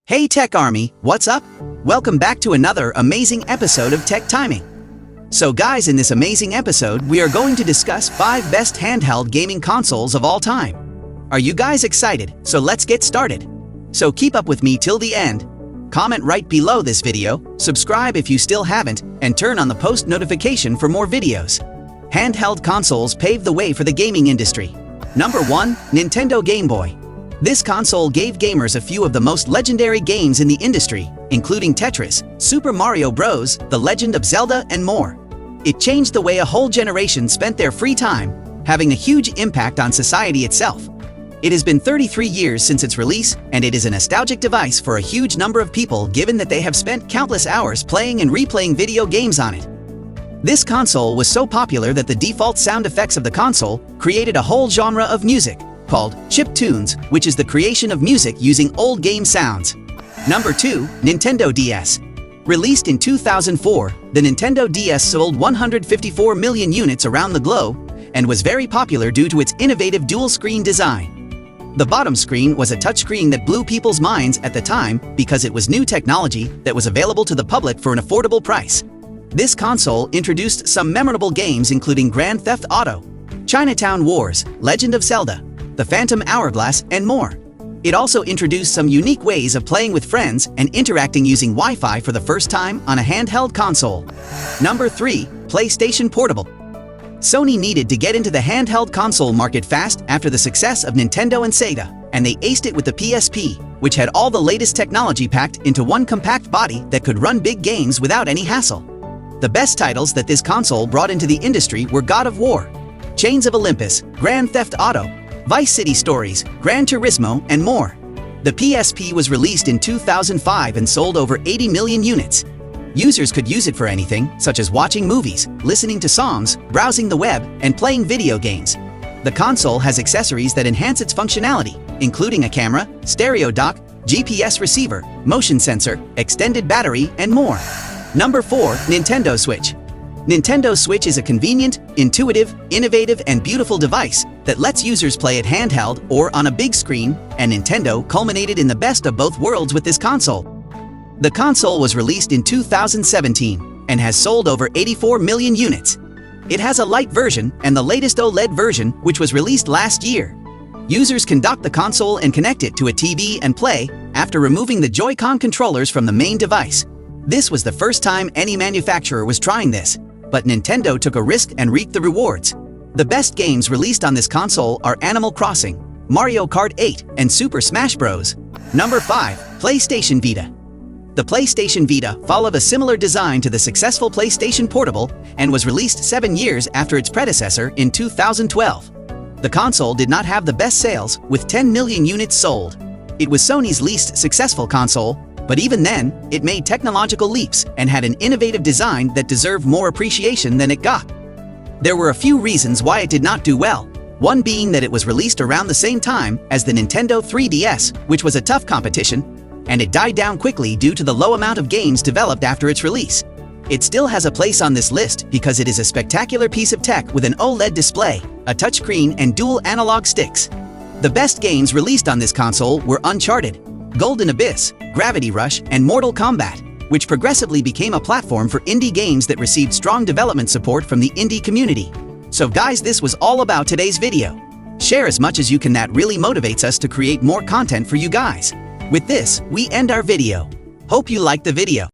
Hey Tech Army, what's up? Welcome back to another amazing episode of Tech Timing. So guys, in this amazing episode, we are going to discuss 5 best handheld gaming consoles of all time. Are you guys excited? So let's get started. So keep up with me till the end. Comment right below this video, subscribe if you still haven't, and turn on the post notification for more videos. Handheld consoles paved the way for the gaming industry. Number 1, Nintendo Game Boy. This console gave gamers a few of the most legendary games in the industry, including Tetris, Super Mario Bros., The Legend of Zelda, and more. It changed the way a whole generation spent their free time, having a huge impact on society itself. It has been 33 years since its release, and it is a nostalgic device for a huge number of people given that they have spent countless hours playing and replaying video games on it. This console was so popular that the default sound effects of the console created a whole genre of music, called chiptunes, which is the creation of music using old game sounds. Number 2, Nintendo DS. Released in 2004, the Nintendo DS sold 154 million units around the globe and was very popular due to its innovative dual-screen design. The bottom screen was a touchscreen that blew people's minds at the time because it was new technology that was available to the public for an affordable price. This console introduced some memorable games including Grand Theft Auto, Chinatown Wars, Legend of Zelda, The Phantom Hourglass, and more. It also introduced some unique ways of playing with friends and interacting using Wi-Fi for the first time on a handheld console. Number 3, PlayStation Portable. Sony needed to get into the handheld console market fast after the success of Nintendo and Sega, and they aced it with the PSP, which had all the latest technology packed into one compact body that could run big games without any hassle. The best titles that this console brought into the industry were God of War, Chains of Olympus, Grand Theft Auto, Vice City Stories, Gran Turismo, and more. The PSP was released in 2005 and sold over 80 million units. Users could use it for anything, such as watching movies, listening to songs, browsing the web, and playing video games. The console has accessories that enhance its functionality, including a camera, stereo dock, GPS receiver, motion sensor, extended battery, and more. Number 4, Nintendo Switch. Nintendo Switch is a convenient, intuitive, innovative, and beautiful device that lets users play it handheld or on a big screen, and Nintendo culminated in the best of both worlds with this console. The console was released in 2017 and has sold over 84 million units. It has a light version and the latest OLED version, which was released last year. Users can dock the console and connect it to a TV and play after removing the Joy-Con controllers from the main device. This was the first time any manufacturer was trying this, but Nintendo took a risk and reaped the rewards. The best games released on this console are Animal Crossing, Mario Kart 8, and Super Smash Bros. Number 5, PlayStation Vita. The PlayStation Vita followed a similar design to the successful PlayStation Portable and was released 7 years after its predecessor in 2012. The console did not have the best sales, with 10 million units sold. It was Sony's least successful console, but even then, it made technological leaps and had an innovative design that deserved more appreciation than it got. There were a few reasons why it did not do well, one being that it was released around the same time as the Nintendo 3DS, which was a tough competition, and it died down quickly due to the low amount of games developed after its release. It still has a place on this list because it is a spectacular piece of tech with an OLED display, a touchscreen, and dual analog sticks. The best games released on this console were Uncharted, Golden Abyss, Gravity Rush, and Mortal Kombat, which progressively became a platform for indie games that received strong development support from the indie community. So guys, this was all about today's video. Share as much as you can, that really motivates us to create more content for you guys. With this, we end our video. Hope you liked the video.